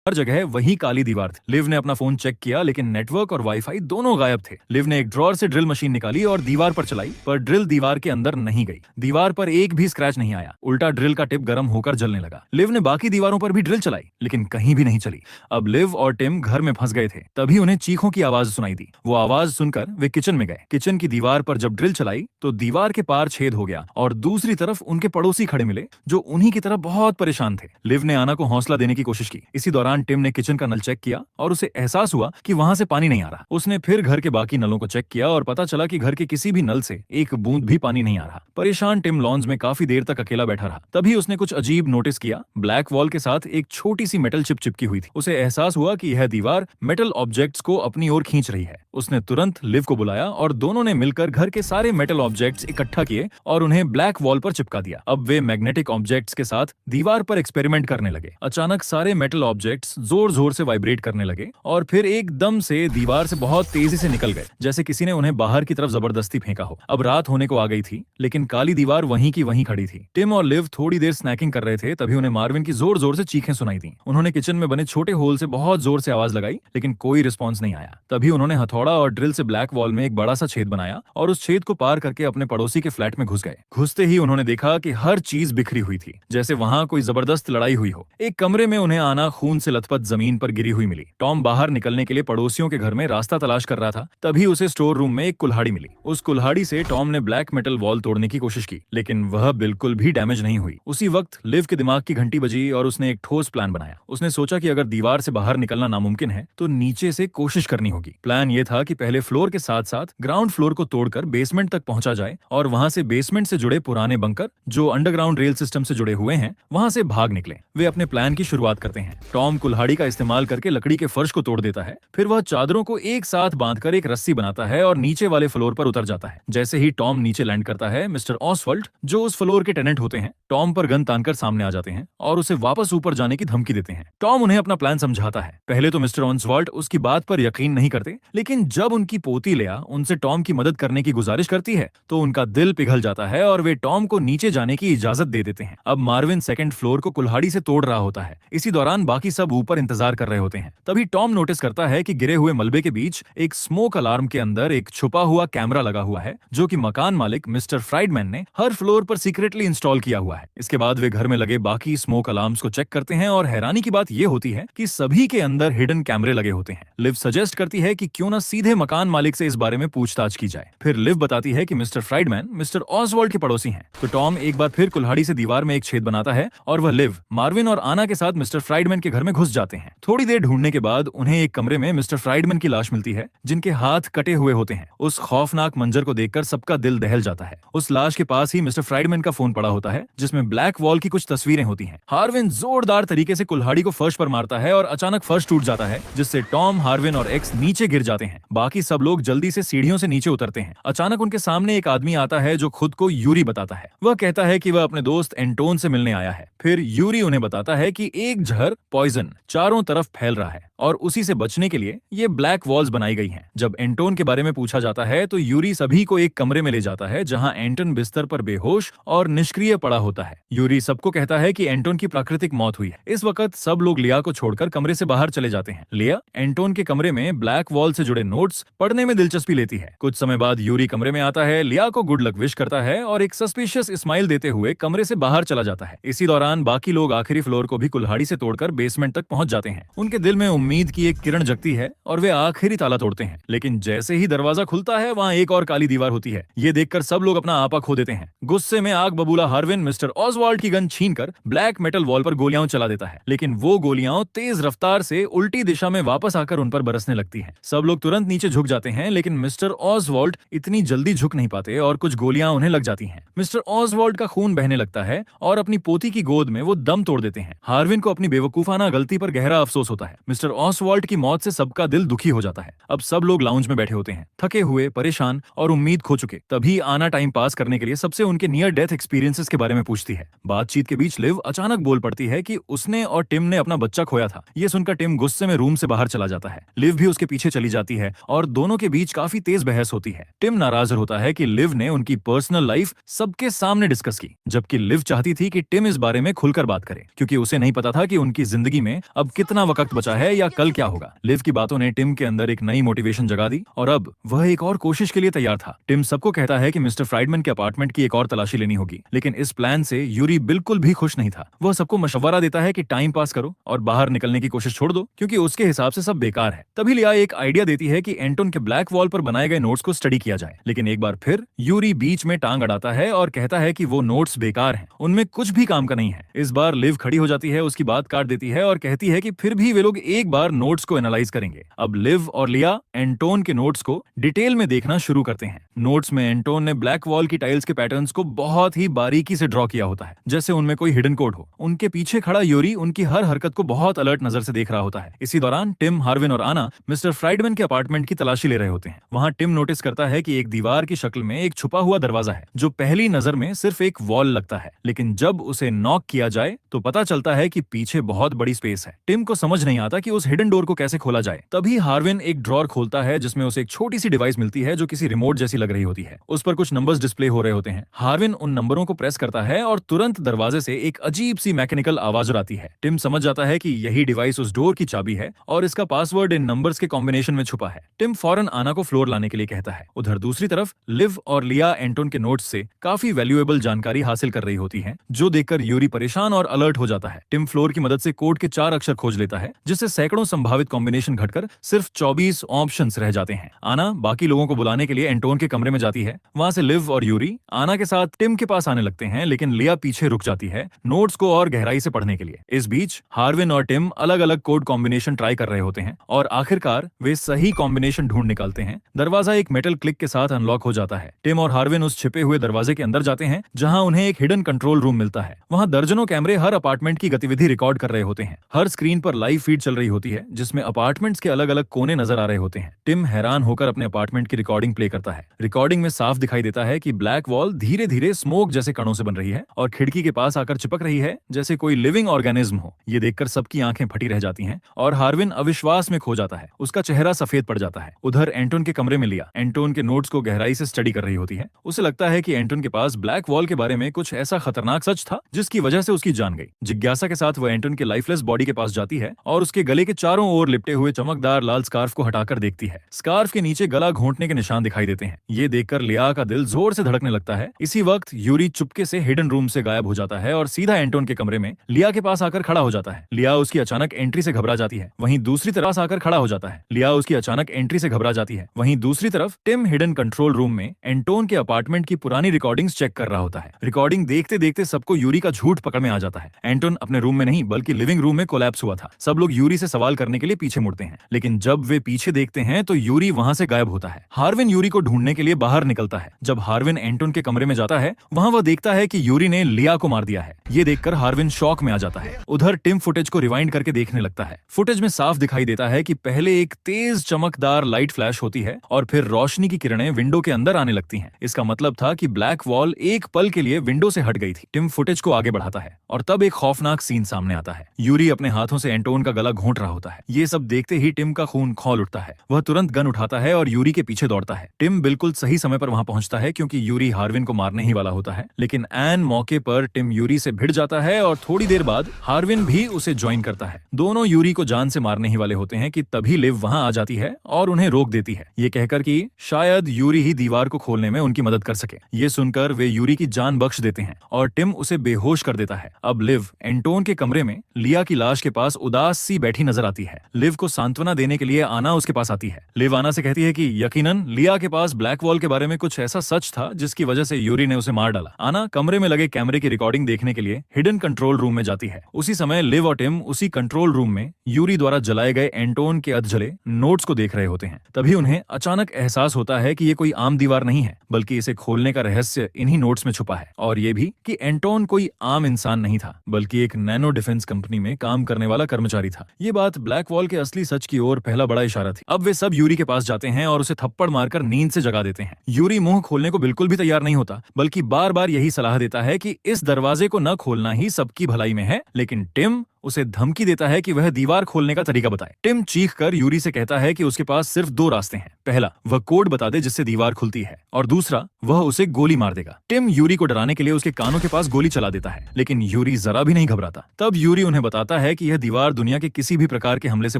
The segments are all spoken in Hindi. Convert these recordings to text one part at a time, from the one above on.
हर जगह वही काली दीवार थी। लिव ने अपना फोन चेक किया लेकिन नेटवर्क और वाईफाई दोनों गायब थे। लिव ने एक ड्रॉर से ड्रिल मशीन निकाली और दीवार पर चलाई, पर ड्रिल दीवार के अंदर नहीं गई। दीवार पर एक भी स्क्रैच नहीं आया, उल्टा ड्रिल का टिप गर्म होकर जलने लगा। लिव ने बाकी दीवारों पर भी ड्रिल चलाई लेकिन कहीं भी नहीं चली। अब लिव और टिम घर में फंस गए थे। तभी उन्हें चीखों की आवाज सुनाई दी। वो आवाज सुनकर वे किचन में गए। किचन की दीवार पर जब ड्रिल चलाई तो दीवार के पार छेद हो गया और दूसरी तरफ उनके पड़ोसी खड़े मिले जो उन्हीं की तरह बहुत परेशान थे। लिव ने आना को हौसला देने की कोशिश की। इसी दौरान टिम ने किचन का नल चेक किया और उसे एहसास हुआ कि वहां से पानी नहीं आ रहा। उसने फिर घर के बाकी नलों को चेक किया और पता चला कि घर के किसी भी नल से एक बूंद भी पानी नहीं आ रहा। परेशान टिम लॉन्ज में काफी देर तक अकेला बैठा रहा। तभी उसने कुछ अजीब नोटिस किया। ब्लैक वॉल के साथ एक छोटी सी मेटल चिप चिपकी हुई थी। उसे एहसास हुआ कि यह दीवार मेटल ऑब्जेक्ट्स को अपनी ओर खींच रही है। उसने तुरंत लिव को बुलाया और दोनों ने मिलकर घर के सारे मेटल ऑब्जेक्ट्स इकट्ठा किए और उन्हें ब्लैक वॉल पर चिपका दिया। अब वे मैग्नेटिक ऑब्जेक्ट्स के साथ दीवार पर एक्सपेरिमेंट करने लगे। अचानक सारे मेटल ऑब्जेक्ट्स जोर जोर से वाइब्रेट करने लगे और फिर एकदम से दीवार से बहुत तेजी से निकल गए, जैसे किसी ने उन्हें बाहर की तरफ जबरदस्ती फेंका हो। अब रात होने को आ गई थी लेकिन काली दीवार वहीं की वहीं खड़ी थी। टिम और लिव थोड़ी देर स्नैकिंग कर रहे थे, तभी उन्हें मार्विन की जोर जोर से चीखें सुनाई दी। उन्होंने किचन में बने छोटे होल से बहुत जोर से आवाज लगाई लेकिन कोई रिस्पॉन्स नहीं आया। तभी उन्होंने हथौड़ा और ड्रिल से ब्लैक वॉल में एक बड़ा सा छेद बनाया और उस छेद को पार करके अपने पड़ोसी के फ्लैट में घुस गए। घुसते ही उन्होंने देखा कि हर चीज बिखरी हुई थी, जैसे वहां कोई जबरदस्त लड़ाई हुई हो। एक कमरे में उन्हें आना खून से लथपथ जमीन पर गिरी हुई मिली। टॉम बाहर निकलने के लिए पड़ोसियों के घर में रास्ता तलाश कर रहा था। तभी उसे स्टोर रूम में एक कुल्हाड़ी मिली। उस कुल्हाड़ी से टॉम ने ब्लैक मेटल वॉल तोड़ने की कोशिश की लेकिन वह बिल्कुल भी डैमेज नहीं हुई। उसी वक्त लिव के दिमाग की घंटी बजी और उसने एक ठोस प्लान बनाया। उसने सोचा कि अगर दीवार से बाहर निकलना नामुमकिन है तो नीचे से कोशिश करनी होगी। प्लान ये था कि पहले फ्लोर के साथ साथ ग्राउंड फ्लोर को तोड़कर बेसमेंट तक पहुंचा जाए और वहां से बेसमेंट से जुड़े पुराने बंकर जो अंडरग्राउंड रेल सिस्टम से जुड़े हुए हैं वहां से भाग निकले। वे अपने प्लान की शुरुआत करते हैं। टॉम कुल्हाड़ी का इस्तेमाल करके लकड़ी के फर्श को तोड़ देता है। फिर वह चादरों को एक साथ बांधकर एक रस्सी बनाता है और नीचे वाले फ्लोर पर उतर जाता है। जैसे ही टॉम नीचे लैंड करता है, मिस्टर ऑसवाल्ड जो उस फ्लोर के टेनेंट होते हैं टॉम पर गन तानकर सामने आ जाते हैं और उसे वापस ऊपर जाने की धमकी देते हैं। टॉम उन्हें अपना प्लान समझाता है। पहले तो मिस्टर ऑसवाल्ड उसकी बात पर यकीन नहीं करते, लेकिन जब उनकी पोती लेया उनसे टॉम की मदद करने की गुजारिश करती है तो उनका दिल पिघल जाता है और वे टॉम को नीचे जाने की इजाजत दे देते हैं। अब मार्विन सेकंड फ्लोर को कुल्हाड़ी से तोड़ रहा होता है। इसी दौरान बाकी सब ऊपर इंतजार कर रहे होते हैं। तभी टॉम नोटिस करता है कि गिरे हुए मलबे के बीच एक स्मोक अलार्म के अंदर एक छुपा हुआ कैमरा लगा हुआ है जो कि मकान मालिक मिस्टर फ्राइडमैन ने हर फ्लोर पर सीक्रेटली इंस्टॉल किया हुआ है। इसके बाद वे घर में लगे बाकी स्मोक अलार्म्स को चेक करते हैं और हैरानी की बात यह होती है कि सभी के अंदर हिडन कैमरे लगे होते हैं। लिव सजेस्ट करती है कि क्यों ना सीधे मकान मालिक से इस बारे में पूछताछ की जाए। फिर लिव बताती है कि मिस्टर फ्राइडमैन मिस्टर ऑसवाल्ड के पड़ोसी हैं। तो टॉम एक बार फिर कुल्हाड़ी से दीवार में एक छेद बनाता है और वह लिव, मार्विन और आना के साथ मिस्टर फ्राइडमैन के घर में घुस जाते हैं। थोड़ी देर ढूंढने के बाद उन्हें एक कमरे में मिस्टर फ्राइडमैन की लाश मिलती है जिनके हाथ कटे हुए होते हैं। उस खौफनाक मंजर को देखकर सबका दिल दहल जाता है। उस लाश के पास ही मिस्टर फ्राइडमैन का फोन पड़ा होता है जिसमें ब्लैक वॉल की कुछ तस्वीरें होती हैं। हार्विन जोरदार तरीके से कुल्हाड़ी को फर्श पर मारता है और अचानक फर्श टूट जाता है जिससे टॉम, हार्विन और एक्स नीचे गिर जाते हैं। बाकी सब लोग जल्दी से सीढ़ियों से नीचे उतरते हैं। अचानक उनके सामने एक आदमी आता है जो खुद को यूरी बताता है। वह कहता है कि वह अपने दोस्त एंटोन से मिलने आया है। फिर यूरी उन्हें बताता है कि एक जहर पॉइजन चारों तरफ फैल रहा है और उसी से बचने के लिए ये ब्लैक वॉल्स बनाई गई हैं। जब एंटोन के बारे में पूछा जाता है तो यूरी सभी को एक कमरे में ले जाता है जहां एंटन बिस्तर पर बेहोश और निष्क्रिय पड़ा होता है। यूरी सबको कहता है कि एंटोन की प्राकृतिक मौत हुई है। इस वक्त सब लोग लिया को छोड़कर कमरे से बाहर चले जाते हैं। लिया एंटोन के कमरे में ब्लैक वॉल से जुड़े नोट्स पढ़ने में दिलचस्पी लेती है। कुछ समय बाद यूरी कमरे में आता है, लिया को गुड लक विश करता है और एक सस्पिशियस स्माइल देते हुए कमरे से बाहर चला जाता है। इसी दौरान बाकी लोग आखिरी फ्लोर को भी कुल्हाड़ी से तोड़कर बेसमेंट तक पहुंच जाते हैं। उनके दिल में उम्मीद की एक किरण जगती है और वे आखिरी ताला तोड़ते हैं। लेकिन जैसे ही दरवाजा खुलता है वहां एक और काली दीवार होती है। ये देखकर सब लोग अपना आपा खो देते हैं। गुस्से में आग बबूला हार्विन मिस्टर ऑसवाल्ड की गन छीनकर ब्लैक मेटल वॉल पर गोलियां चला देता है, लेकिन वो गोलियां तेज रफ्तार से उल्टी दिशा में वापस आकर उन पर बरसने लगती हैं। सब लोग तुरंत नीचे झुक जाते हैं, लेकिन मिस्टर ऑसवाल्ड इतनी जल्दी झुक नहीं पाते और कुछ गोलियां उन्हें लग जाती हैं। मिस्टर ऑसवाल्ड का खून बहने लगता है और अपनी पोती की गोद में वो दम तोड़ देते हैं। हार्विन को अपनी बेवकूफाना गलती पर गहरा अफसोस होता है। मिस्टर ऑसवाल्ड की मौत से सबका दिल दुखी हो जाता है। अब सब लोग लाउंज में बैठे होते हैं, थके हुए, परेशान और उम्मीद खो चुके। तभी आना टाइम पास करने के लिए सबसे उनके नियर डेथ एक्सपीरियंसेस के बारे में पूछती है। बातचीत के बीच लिव अचानक बोल पड़ती है कि उसने और टिम ने अपना बच्चा खोया था। ये सुनकर टिम गुस्से में रूम से बाहर चला जाता है। लिव भी उसके पीछे चली जाती है और दोनों के बीच काफी तेज बहस होती है। टिम नाराज होता है कि लिव ने उनकी पर्सनल लाइफ सबके सामने डिस्कस की, जबकि लिव चाहती थी कि टिम इस बारे में खुलकर बात करे, क्योंकि उसे नहीं पता था कि उनकी जिंदगी में में अब कितना वक्त बचा है या कल क्या होगा। लिव की बातों ने टिम के अंदर एक नई मोटिवेशन जगा दी और अब वह एक और कोशिश के लिए तैयार था। टिम सबको कहता है कि मिस्टर फ्राइडमैन के अपार्टमेंट की एक और तलाशी लेनी होगी, लेकिन इस प्लान से यूरी बिल्कुल भी खुश नहीं था। वह सबको मशवरा देता है कि टाइम पास करो और बाहर निकलने की कोशिश छोड़ दो, क्योंकि उसके हिसाब से सब बेकार है। तभी लिया एक आइडिया देती है कि एंटोन के ब्लैक वॉल पर बनाए गए नोट्स को स्टडी किया जाए, लेकिन एक बार फिर यूरी बीच में टांग अड़ाता है और कहता है कि वो नोट्स बेकार हैं, उनमें कुछ भी काम का नहीं है। इस बार लिव खड़ी हो जाती है, उसकी बात काट देती है और कहती है कि फिर भी वे लोग एक बार नोट्स को एनालाइज करेंगे। अब लिव और लिया एंटोन के नोट्स को डिटेल में देखना शुरू करते हैं। नोट्स में एंटोन ने ब्लैक वॉल की टाइल्स के पैटर्न्स को बहुत ही बारीकी से ड्रॉ किया होता है, जैसे उनमें कोई हिडन कोड हो। उनके पीछे खड़ा यूरी उनकी हर हरकत को बहुत अलर्ट नजर से देख रहा होता है। इसी दौरान टिम, हार्विन और आना मिस्टर फ्राइडमैन के अपार्टमेंट की तलाशी ले रहे होते हैं। वहां टिम नोटिस करता है कि एक दीवार की शक्ल में एक छुपा हुआ दरवाजा है, जो पहली नजर में सिर्फ एक वॉल लगता है, लेकिन जब उसे नॉक किया जाए तो पता चलता है कि पीछे बहुत बड़ी स्पेस है। टिम को समझ नहीं आता कि उस हिडन डोर को कैसे खोला जाए। तभी हार्विन एक ड्रॉर खोलता है, जिसमें उसे एक छोटी सी डिवाइस मिलती है जो किसी रिमोट जैसी लग रही होती है। उस पर कुछ नंबर्स डिस्प्ले हो रहे होते हैं। हार्विन उन नंबरों को प्रेस करता है और तुरंत दरवाजे से एक अजीब सी मैकेनिकल आवाज आती है। टिम समझ जाता है कि यही डिवाइस उस डोर की चाबी है और इसका पासवर्ड इन नंबर्स के कॉम्बिनेशन में छुपा है। टिम फौरन आना को फ्लोर लाने के लिए कहता है। उधर दूसरी तरफ लिव और लिया एंटोन के नोट्स से काफी वैल्यूएबल जानकारी हासिल कर रही होती है, जो देखकर यूरी परेशान और अलर्ट हो जाता है। टिम फ्लोर की मदद से कोड के 4 अक्षर खोज लेता है, जिससे सैकड़ों संभावित कॉम्बिनेशन घटकर सिर्फ 24 ऑप्शंस रह जाते हैं। आना बाकी लोगों को बुलाने के लिए एंटोन के कमरे में जाती है। वहां से लिव और यूरी आना के साथ टिम के पास आने लगते हैं, लेकिन लिया पीछे रुक जाती है नोट्स को और गहराई से पढ़ने के लिए। इस बीच हार्विन और टिम अलग अलग कोड कॉम्बिनेशन ट्राई कर रहे होते हैं और आखिरकार वे सही कॉम्बिनेशन ढूंढ निकालते हैं। दरवाजा एक मेटल क्लिक के साथ अनलॉक हो जाता है। टिम और हार्विन उस छिपे हुए दरवाजे के अंदर जाते हैं, जहां उन्हें एक हिडन कंट्रोल रूम मिलता है। वहां दर्जनों कैमरे हर अपार्टमेंट की गतिविधि रिकॉर्ड कर रहे होते हैं। हर स्क्रीन पर लाइव फीड चल रही होती है, जिसमें अपार्टमेंट्स के अलग अलग कोने नजर आ रहे होते हैं। टिम हैरान होकर अपने अपार्टमेंट की रिकॉर्डिंग प्ले करता है। रिकॉर्डिंग में साफ दिखाई देता है कि ब्लैक वॉल धीरे धीरे स्मोक जैसे कणों से बन रही है और खिड़की के पास आकर चिपक रही है, जैसे कोई लिविंग ऑर्गेनिज्म हो। ये देखकर सबकी आंखें फटी रह जाती हैं और हार्विन अविश्वास में खो जाता है। उसका चेहरा सफेद पड़ जाता है। उधर एंटोन के कमरे में लिया एंटोन के नोट्स को गहराई से स्टडी कर रही होती है। उसे लगता है कि एंटोन के पास ब्लैक वॉल के बारे में कुछ ऐसा खतरनाक सच था जिसकी वजह से उसकी जान गई। जिज्ञासा के साथ वह एंटोन के लाइफलेस बॉडी के पास जाती है और उसके गले के चारों ओर लिपटे हुए चमकदार लाल स्कार्फ को हटाकर देखती है। स्कार्फ के नीचे गला घोंटने के निशान दिखाई देते हैं। ये देखकर लिया का दिल जोर से धड़कने लगता है। इसी वक्त यूरी चुपके से हिडन रूम से गायब हो जाता है और सीधा एंटोन के कमरे में लिया के पास आकर खड़ा हो जाता है। लिया उसकी अचानक एंट्री से घबरा जाती है। वहीं दूसरी तरफ आकर खड़ा हो जाता है। लिया उसकी अचानक एंट्री से घबरा जाती है। वहीं दूसरी तरफ टिम हिडन कंट्रोल रूम में एंटोन के अपार्टमेंट की पुरानी रिकॉर्डिंग्स चेक कर रहा होता है। रिकॉर्डिंग देखते देखते सबको यूरी का झूठ पकड़ में आ जाता है। एंटोन अपने रूम में नहीं बल्कि लिविंग रूम में कोलैप्स हुआ था। सब लोग यूरी से सवाल करने के लिए पीछे मुड़ते हैं, लेकिन जब वे पीछे देखते हैं तो यूरी वहां से गायब होता है। हार्विन यूरी को ढूंढने के लिए बाहर निकलता है। जब हार्विन एंटोन के कमरे में जाता है, वहां वह देखता है कि यूरी ने लिया को मार दिया है। ये देखकर हार्विन शॉक में आ जाता है। उधर टिम फुटेज को रिवाइंड करके देखने लगता है। फुटेज में साफ दिखाई देता है कि पहले एक तेज चमकदार लाइट फ्लैश होती है और फिर रोशनी की किरणें विंडो के अंदर आने लगती हैं। इसका मतलब था कि ब्लैक वॉल एक पल के लिए विंडो से हट गई थी। टिम फुटेज को आगे बढ़ाता है और तब एक खौफनाक सीन सामने आता है। यूरी अपने हाथों से एंटोन का गला घोंट रहा होता है। ये सब देखते ही टिम का खून खौल उठता है। वह तुरंत गन उठाता है और यूरी के पीछे दौड़ता है। टिम बिल्कुल सही समय पर वहां पहुंचता है, क्योंकि यूरी हार्विन को मारने ही वाला होता है। लेकिन ऐन मौके पर टिम यूरी से भिड़ जाता है और थोड़ी देर बाद हार्विन भी उसे ज्वाइन करता है। दोनों यूरी को जान से मारने ही वाले होते हैं कि तभी लिव वहां आ जाती है और उन्हें रोक देती है, ये कहकर कि शायद यूरी ही दीवार को खोलने में उनकी मदद कर सके। ये सुनकर वे यूरी की जान बख्श देते हैं और टिम उसे बेहोश कर देता है। अब लिव एंटोन के कमरे में लिया की लाश के पास उदास सी बैठी नजर आती है। लिव को सांत्वना देने के लिए आना उसके पास आती है। लिव आना से कहती है कि यकीनन लिया के पास ब्लैक वॉल के बारे में कुछ ऐसा सच था जिसकी वजह से यूरी ने उसे मार डाला। आना कमरे में लगे कैमरे की रिकॉर्डिंग देखने के लिए हिडन कंट्रोल रूम में जाती है। उसी समय लिव और टिम उसी कंट्रोल रूम में यूरी द्वारा जलाए गए एंटोन के अधजले नोट्स को देख रहे होते हैं। तभी उन्हें अचानक एहसास होता है कि ये कोई आम दीवार नहीं है, बल्कि इसे खोलने का रहस्य इन्हीं नोट्स में छुपा है। और ये भी कि एंटोन कोई आम इंसान नहीं था, बल्कि एक नैनो डिफेंस कंपनी में काम करने वाला कर्मचारी था। ये बात ब्लैक वॉल के असली सच की ओर पहला बड़ा इशारा थी। अब वे सब यूरी के पास जाते हैं और उसे थप्पड़ मारकर नींद से जगा देते हैं। यूरी मुंह खोलने को बिल्कुल भी तैयार नहीं होता, बल्कि बार बार यही सलाह देता है कि इस दरवाजे को न खोलना ही सबकी भलाई में है। लेकिन टिम उसे धमकी देता है कि वह दीवार खोलने का तरीका बताए। टिम चीखकर यूरी से कहता है कि उसके पास सिर्फ दो रास्ते हैं। पहला, वह कोड बता दे जिससे दीवार खुलती है, और दूसरा, वह उसे गोली मार देगा। टिम यूरी को डराने के लिए उसके कानों के पास गोली चला देता है, लेकिन यूरी जरा भी नहीं घबराता। तब यूरी उन्हें बताता है कि यह दीवार दुनिया के किसी भी प्रकार के हमले से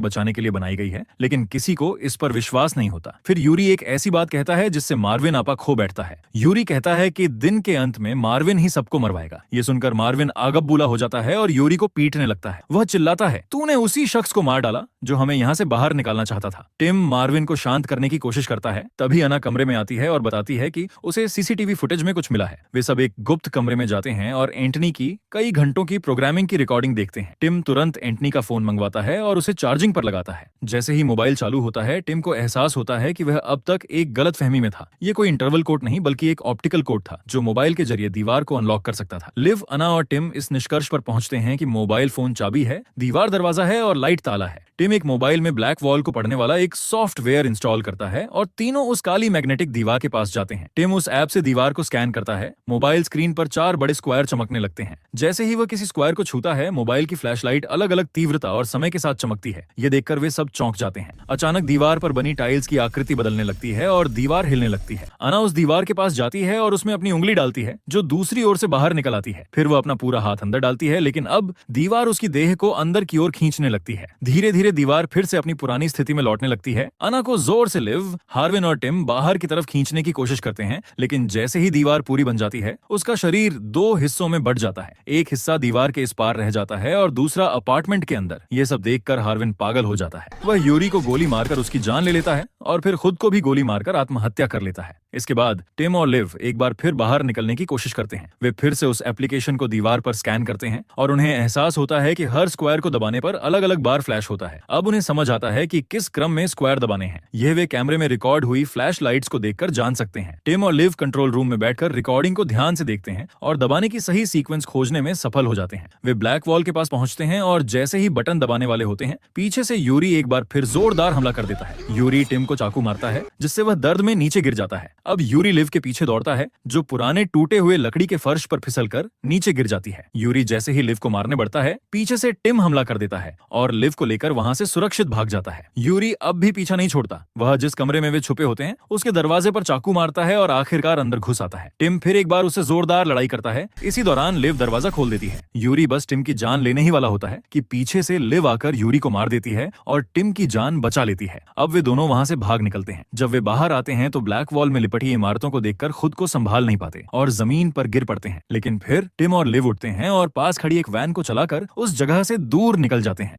बचाने के लिए बनाई गई है, लेकिन किसी को इस पर विश्वास नहीं होता। फिर यूरी एक ऐसी बात कहता है जिससे मार्विन आपा खो बैठता है। यूरी कहता है कि दिन के अंत में मार्विन ही सबको मरवाएगा। ये सुनकर मार्विन आगबबूला हो जाता है और यूरी को पीटने लगता है। वह चिल्लाता है, तूने उसी शख्स को मार डाला जो हमें यहाँ से बाहर निकालना चाहता था। टिम मार्विन को शांत करने की कोशिश करता है। तभी अना कमरे में आती है और बताती है कि उसे सीसीटीवी फुटेज में कुछ मिला है। वे सब एक गुप्त कमरे में जाते हैं और एंटनी की कई घंटों की प्रोग्रामिंग की रिकॉर्डिंग देखते हैं। टिम तुरंत एंटनी का फोन मंगवाता है और उसे चार्जिंग पर लगाता है। जैसे ही मोबाइल चालू होता है, टिम को एहसास होता है कि वह अब तक एक गलतफहमी में था। ये कोई इंटरवल कोड नहीं बल्कि एक ऑप्टिकल कोड था जो मोबाइल के जरिए दीवार को अनलॉक कर सकता था। लिव, अना और टिम इस निष्कर्ष पर पहुंचते हैं कि मोबाइल फोन चाबी है, दीवार दरवाजा है और लाइट ताला है। टिम एक मोबाइल में ब्लैक वॉल को पढ़ने वाला एक सॉफ्टवेयर इंस्टॉल करता है और तीनों उस काली मैग्नेटिक दीवार के पास जाते हैं। टिम उस ऐप से दीवार को स्कैन करता है। मोबाइल स्क्रीन पर 4 बड़े स्क्वायर चमकने लगते हैं। जैसे ही वह किसी स्क्वायर को छूता है, मोबाइल की फ्लैशलाइट अलग अलग तीव्रता और समय के साथ चमकती है। ये देखकर वे सब चौंक जाते हैं। अचानक दीवार पर बनी टाइल्स की आकृति बदलने लगती है और दीवार हिलने लगती है। अना उस दीवार के पास जाती है और उसमें अपनी उंगली डालती है जो दूसरी ओर से बाहर निकल आती है। फिर वह अपना पूरा हाथ अंदर डालती है, लेकिन अब दीवार उसकी देह को अंदर की ओर खींचने लगती है। धीरे धीरे दीवार फिर से अपनी पुरानी स्थिति में लौटने लगती है। अना को जोर से लिव, हार्विन और टिम बाहर की तरफ खींचने की कोशिश करते हैं, लेकिन जैसे ही दीवार पूरी बन जाती है, उसका शरीर 2 हिस्सों में बंट जाता है। एक हिस्सा दीवार के इस पार रह जाता है और दूसरा अपार्टमेंट के अंदर। ये सब देखकर हार्विन पागल हो जाता है। वह यूरी को गोली मारकर उसकी जान ले लेता है और फिर खुद को भी गोली मारकर आत्महत्या कर लेता है। इसके बाद टिम और लिव एक बार फिर बाहर निकलने की कोशिश करते हैं। वे फिर से उस एप्लीकेशन को दीवार पर स्कैन करते हैं और उन्हें एहसास होता है कि हर स्क्वायर को दबाने पर अलग अलग बार फ्लैश होता है। अब उन्हें समझ आता है कि किस क्रम में स्क्वायर दबाने हैं। यह वे कैमरे में रिकॉर्ड हुई फ्लैश लाइट्स को देखकर जान सकते हैं। टिम और लिव कंट्रोल रूम में बैठकर रिकॉर्डिंग को ध्यान से देखते हैं और दबाने की सही सीक्वेंस खोजने में सफल हो जाते हैं। वे ब्लैक वॉल के पास पहुंचते हैं और जैसे ही बटन दबाने वाले होते हैं, पीछे से यूरी एक बार फिर जोरदार हमला कर देता है। यूरी टिम को चाकू मारता है जिससे वह दर्द में नीचे गिर जाता है। अब यूरी लिव के पीछे दौड़ता है जो पुराने टूटे हुए लकड़ी के फर्श पर फिसलकर नीचे गिर जाती है। यूरी जैसे ही लिव को मारने बढ़ता है, पीछे से टिम हमला कर देता है और लिव को लेकर वहां से सुरक्षित भाग जाता है। यूरी अब भी पीछा नहीं छोड़ता। वह जिस कमरे में वे छुपे होते हैं उसके दरवाजे पर चाकू मारता है और आखिरकार अंदर घुस आता है। टिम फिर एक बार उससे जोरदार लड़ाई करता है। इसी दौरान लिव दरवाजा खोल देती है। यूरी बस टिम की जान लेने ही वाला होता है कि पीछे से लिव आकर यूरी को मार देती है और टिम की जान बचा लेती है। अब वे दोनों वहां से भाग निकलते हैं। जब वे बाहर आते हैं तो ब्लैक वॉल में लिपटी इमारतों को देखकर खुद को संभाल नहीं पाते और जमीन पर गिर पड़ते हैं। लेकिन फिर टिम और लिव उठते हैं और पास खड़ी एक वैन को चलाकर उस जगह से दूर निकल जाते हैं।